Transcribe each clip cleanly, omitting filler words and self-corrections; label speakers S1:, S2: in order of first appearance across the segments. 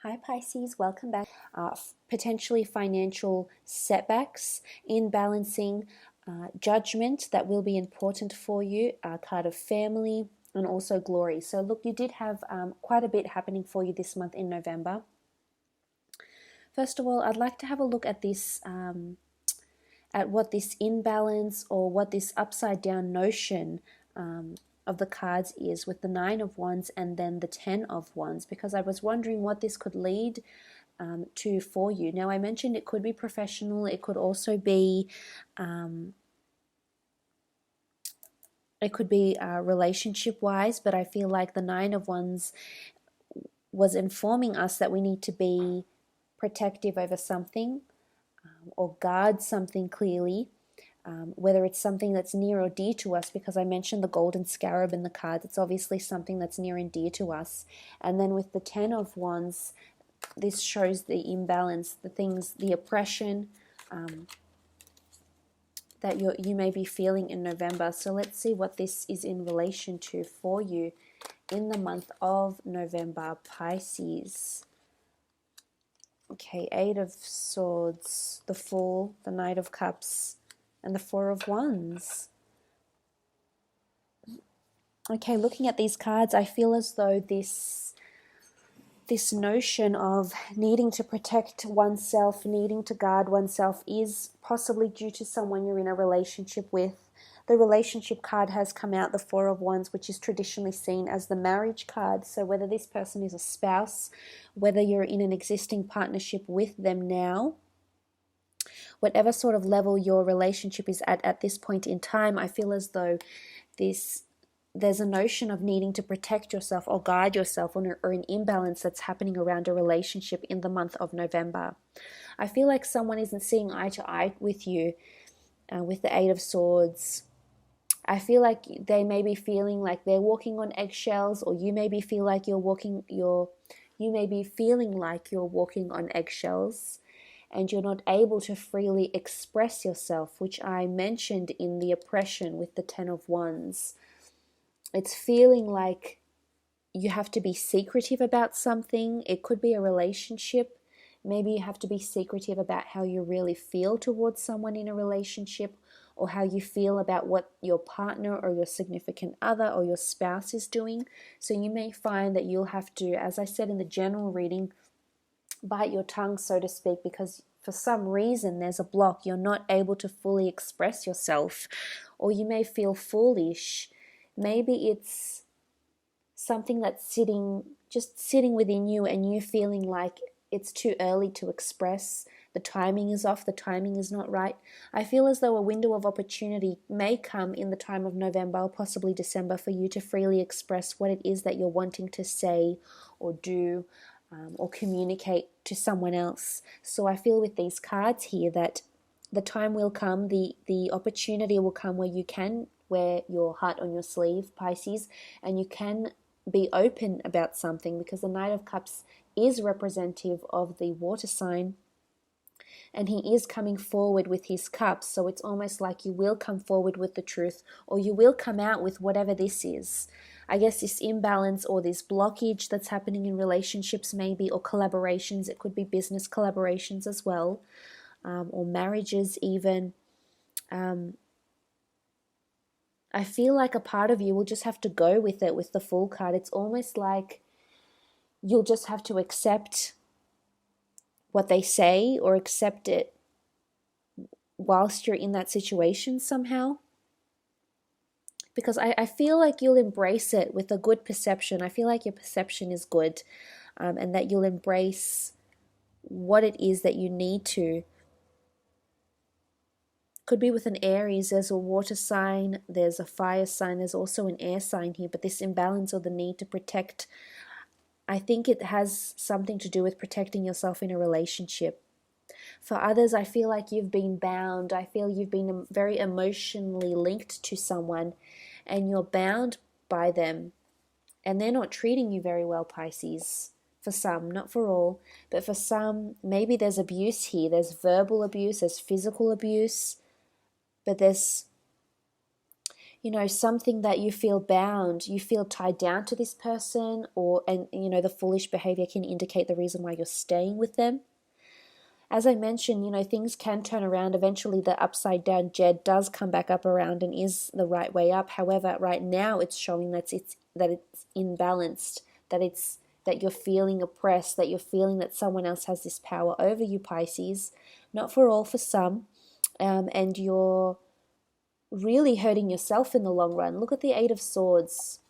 S1: Hi Pisces, welcome back. Potentially financial setbacks, imbalancing, judgment that will be important for you, a card of family, and also glory. So look, you did have quite a bit happening for you this month in November. First of all, I'd like to have a look at this, at what this imbalance or what this upside down notion of the cards is with the 9 of Wands and then the 10 of Wands, because I was wondering what this could lead to for you. Now, I mentioned it could be professional, it could also be relationship wise, but I feel like the 9 of Wands was informing us that we need to be protective over something or guard something clearly. Whether it's something that's near or dear to us, because I mentioned the golden scarab in the cards, it's obviously something that's near and dear to us. And then with the 10 of Wands, this shows the imbalance, the things, the oppression that you may be feeling in November. So let's see what this is in relation to for you in the month of November, Pisces. Okay, 8 of Swords, the Fool, the Knight of Cups, and the 4 of Wands. Okay, looking at these cards, I feel as though this notion of needing to protect oneself, needing to guard oneself is possibly due to someone you're in a relationship with. The relationship card has come out, the 4 of Wands, which is traditionally seen as the marriage card. So whether this person is a spouse, whether you're in an existing partnership with them now, whatever sort of level your relationship is at this point in time, I feel as though there's a notion of needing to protect yourself or guide yourself, or an imbalance that's happening around a relationship in the month of November. I feel like someone isn't seeing eye to eye with you with the 8 of Swords. I feel like they may be feeling like they're walking on eggshells, or you maybe feel like you may be feeling like you're walking on eggshells, and you're not able to freely express yourself, which I mentioned in the oppression with the 10 of Wands. It's feeling like you have to be secretive about something. It could be a relationship. Maybe you have to be secretive about how you really feel towards someone in a relationship, or how you feel about what your partner or your significant other or your spouse is doing. So you may find that you'll have to, as I said in the general reading, bite your tongue, so to speak, because for some reason there's a block. You're not able to fully express yourself, or you may feel foolish. Maybe it's something that's just sitting within you, and you feeling like it's too early to express. The timing is off, the timing is not right. I feel as though a window of opportunity may come in the time of November or possibly December for you to freely express what it is that you're wanting to say or do, or communicate to someone else. So I feel with these cards here that the time will come, the opportunity will come where you can wear your heart on your sleeve, Pisces, and you can be open about something, because the Knight of Cups is representative of the water sign, and he is coming forward with his cups. So it's almost like you will come forward with the truth, or you will come out with whatever this is. I guess this imbalance or this blockage that's happening in relationships maybe, or collaborations. It could be business collaborations as well, or marriages even. I feel like a part of you will just have to go with it with the Fool card. It's almost like you'll just have to accept what they say, or accept it whilst you're in that situation somehow. Because I feel like you'll embrace it with a good perception. I feel like your perception is good, and that you'll embrace what it is that you need to. Could be with an Aries. There's a water sign, there's a fire sign, there's also an air sign here. But this imbalance or the need to protect, I think it has something to do with protecting yourself in a relationship. For others, I feel like you've been bound. I feel you've been very emotionally linked to someone, and you're bound by them, and they're not treating you very well, Pisces. For some, not for all, but for some, maybe there's abuse here. There's verbal abuse, there's physical abuse, but there's, something that you feel bound, you feel tied down to this person, and the foolish behavior can indicate the reason why you're staying with them. As I mentioned, things can turn around. Eventually the upside down Jed does come back up around and is the right way up. However, right now it's showing that it's imbalanced, that you're feeling oppressed, that you're feeling that someone else has this power over you, Pisces. Not for all, for some. And you're really hurting yourself in the long run. Look at the Eight of Swords.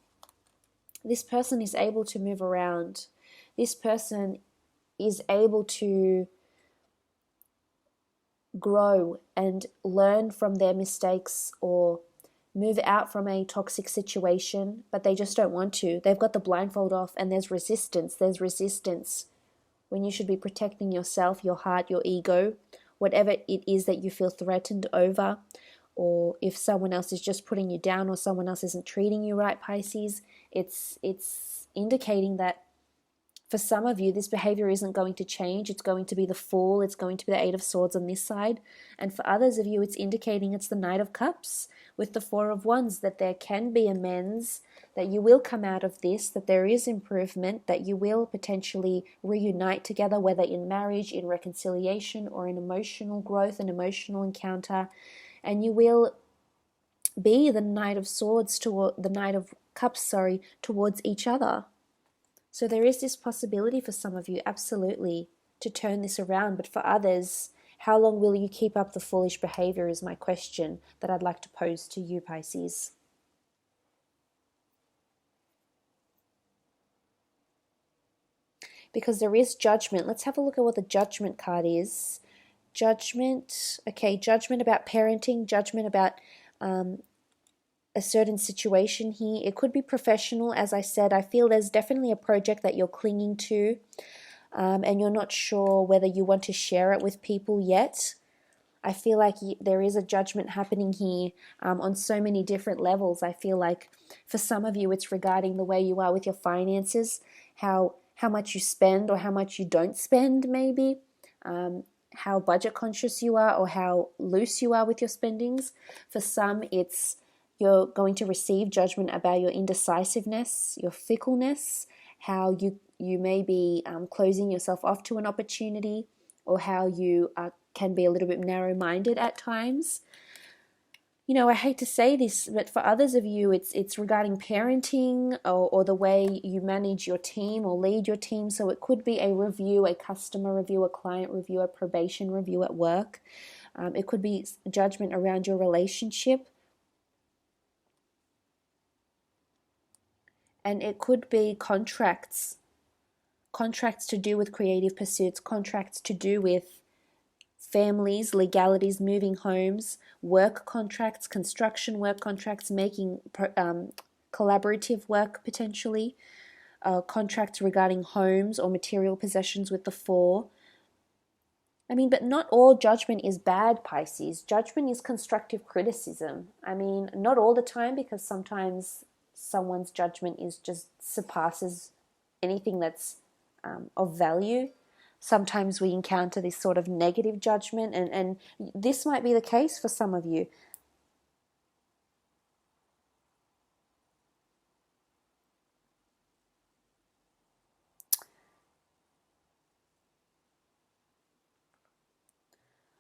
S1: This person is able to move around. This person is able to grow and learn from their mistakes or move out from a toxic situation, but they just don't want to. They've got the blindfold off and there's resistance. There's resistance when you should be protecting yourself, your heart, your ego, whatever it is that you feel threatened over. Or if someone else is just putting you down or someone else isn't treating you right, Pisces, it's indicating that for some of you, this behavior isn't going to change. It's going to be the Fool. It's going to be the Eight of Swords on this side. And for others of you, it's indicating it's the Knight of Cups with the Four of Wands, that there can be amends, that you will come out of this, that there is improvement, that you will potentially reunite together, whether in marriage, in reconciliation, or in emotional growth, an emotional encounter. And you will be the Knight of Swords the Knight of Cups, towards each other. So there is this possibility for some of you, absolutely, to turn this around. But for others, how long will you keep up the foolish behavior is my question that I'd like to pose to you, Pisces. Because there is judgment. Let's have a look at what the Judgment card is. Judgment, okay, judgment about parenting, judgment about a certain situation here. It could be professional, as I said. I feel there's definitely a project that you're clinging to, and you're not sure whether you want to share it with people yet. I feel like there is a judgment happening here on so many different levels. I feel like for some of you, it's regarding the way you are with your finances, how much you spend or how much you don't spend, maybe. How budget conscious you are or how loose you are with your spendings. For some, you're going to receive judgment about your indecisiveness, your fickleness, how you may be closing yourself off to an opportunity, or how you can be a little bit narrow-minded at times. I hate to say this, but for others of you, it's regarding parenting or the way you manage your team or lead your team. So it could be a review, a customer review, a client review, a probation review at work. It could be judgment around your relationship. And it could be contracts to do with creative pursuits, contracts to do with families, legalities, moving homes, work contracts, construction work contracts, making collaborative work potentially, contracts regarding homes or material possessions with the Four. But not all judgment is bad, Pisces. Judgment is constructive criticism. Not all the time, because sometimes someone's judgment just surpasses anything that's of value. Sometimes we encounter this sort of negative judgment, and this might be the case for some of you.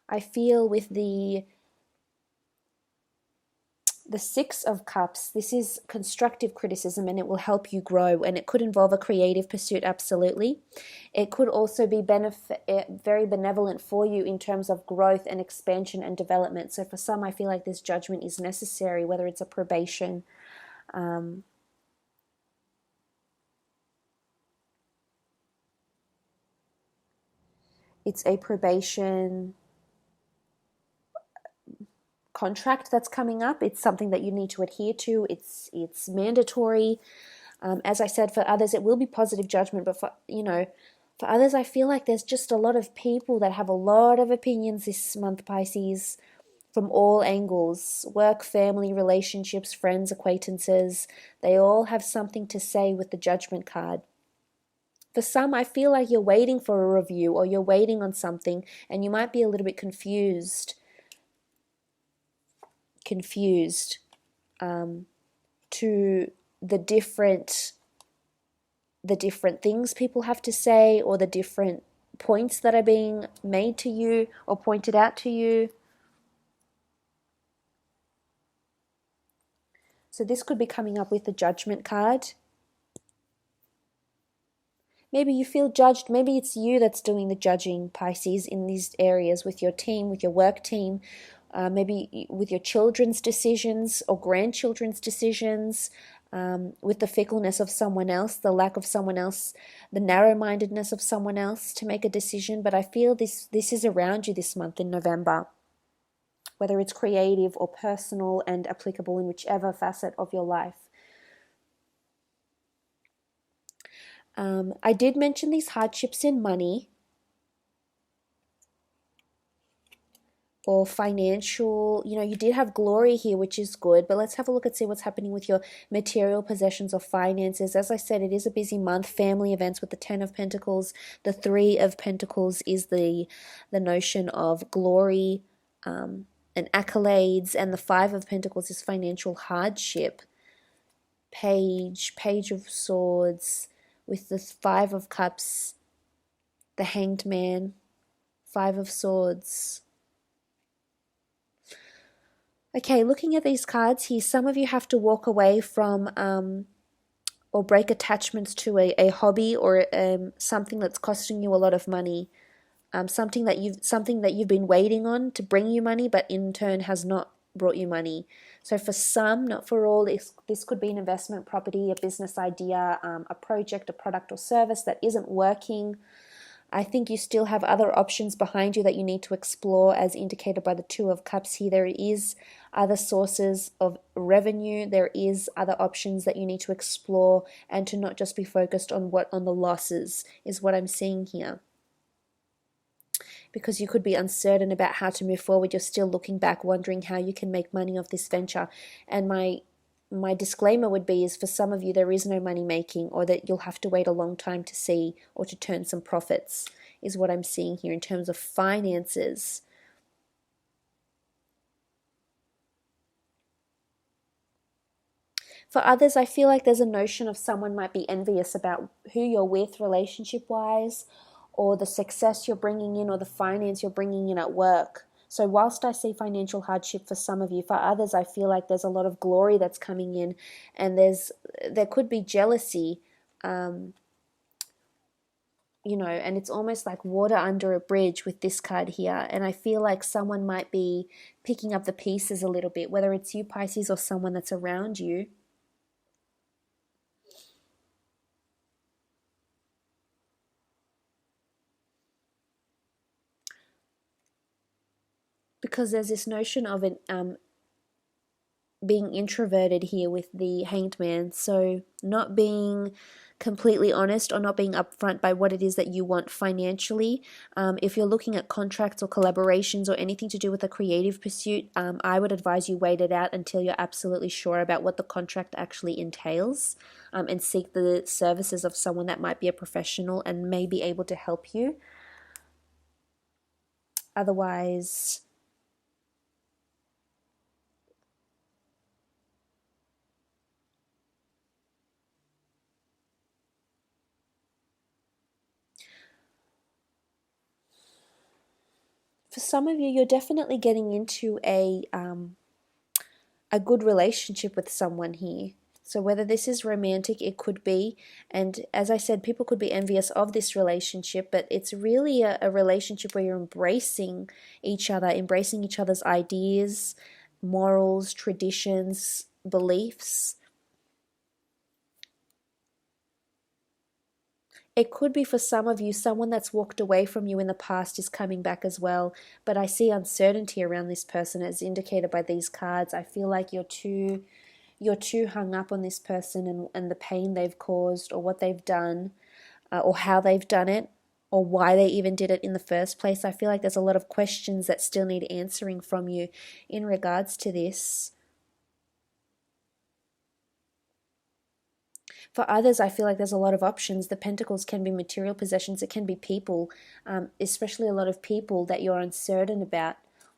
S1: I feel with the Six of Cups, this is constructive criticism, and it will help you grow, and it could involve a creative pursuit, absolutely. It could also be very benevolent for you in terms of growth and expansion and development. So for some, I feel like this judgment is necessary, whether it's a probation, it's a probation contract that's coming up. It's something that you need to adhere to. It's mandatory. As I said, for others, it will be positive judgment, but for others, I feel like there's just a lot of people that have a lot of opinions this month, Pisces, from all angles: work, family, relationships, friends, acquaintances. They all have something to say with the Judgment card. For some, I feel like you're waiting for a review or you're waiting on something, and you might be a little bit confused. to the different things people have to say, or the different points that are being made to you or pointed out to you. So this could be coming up with the Judgment card. Maybe you feel judged. Maybe it's you that's doing the judging, Pisces, in these areas with your team, with your work team, maybe with your children's decisions or grandchildren's decisions, with the fickleness of someone else, the lack of someone else, the narrow-mindedness of someone else to make a decision. But I feel this is around you this month in November, whether it's creative or personal and applicable in whichever facet of your life. I did mention these hardships in money or financial. You did have glory here, which is good, but let's have a look and see what's happening with your material possessions or finances. As I said, it is a busy month. Family events with the 10 of Pentacles. The 3 of Pentacles is the notion of glory and accolades, and the 5 of Pentacles is financial hardship. Page of Swords with the 5 of Cups, the Hanged Man, 5 of Swords. Okay, looking at these cards here, some of you have to walk away from or break attachments to a hobby or something that's costing you a lot of money. Something that you've been waiting on to bring you money, but in turn has not brought you money. So for some, not for all, this could be an investment property, a business idea, a project, a product or service that isn't working. I think you still have other options behind you that you need to explore, as indicated by the 2 of Cups here. There is other sources of revenue. There is other options that you need to explore, and to not just be focused on the losses is what I'm seeing here. Because you could be uncertain about how to move forward. You're still looking back, wondering how you can make money off this venture. And my disclaimer would be is for some of you there is no money making, or that you'll have to wait a long time to see or to turn some profits, is what I'm seeing here in terms of finances. For others, I feel like there's a notion of someone might be envious about who you're with relationship-wise, or the success you're bringing in, or the finance you're bringing in at work. So whilst I see financial hardship for some of you, for others I feel like there's a lot of glory that's coming in, and there could be jealousy, and it's almost like water under a bridge with this card here. And I feel like someone might be picking up the pieces a little bit, whether it's you, Pisces, or someone that's around you. Because there's this notion of it being introverted here with the Hanged Man. So not being completely honest, or not being upfront by what it is that you want financially. If you're looking at contracts or collaborations or anything to do with a creative pursuit, I would advise you wait it out until you're absolutely sure about what the contract actually entails, and seek the services of someone that might be a professional and may be able to help you. Otherwise, for some of you, you're definitely getting into a good relationship with someone here. So whether this is romantic, it could be. And as I said, people could be envious of this relationship, but it's really a relationship where you're embracing each other, embracing each other's ideas, morals, traditions, beliefs. It could be for some of you, someone that's walked away from you in the past is coming back as well. But I see uncertainty around this person, as indicated by these cards. I feel like you're too hung up on this person and the pain they've caused, or what they've done, or how they've done it, or why they even did it in the first place. I feel like there's a lot of questions that still need answering from you in regards to this. For others, I feel like there's a lot of options. The Pentacles can be material possessions. It can be people, especially a lot of people that you're uncertain about.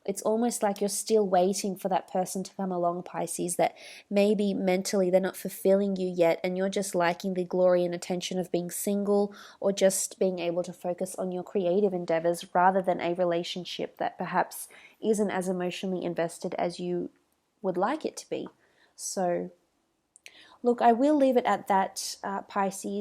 S1: It's almost like you're still waiting for that person to come along, Pisces, that maybe mentally they're not fulfilling you yet, and you're just liking the glory and attention of being single, or just being able to focus on your creative endeavors rather than a relationship that perhaps isn't as emotionally invested as you would like it to be. So look, I will leave it at that, Pisces.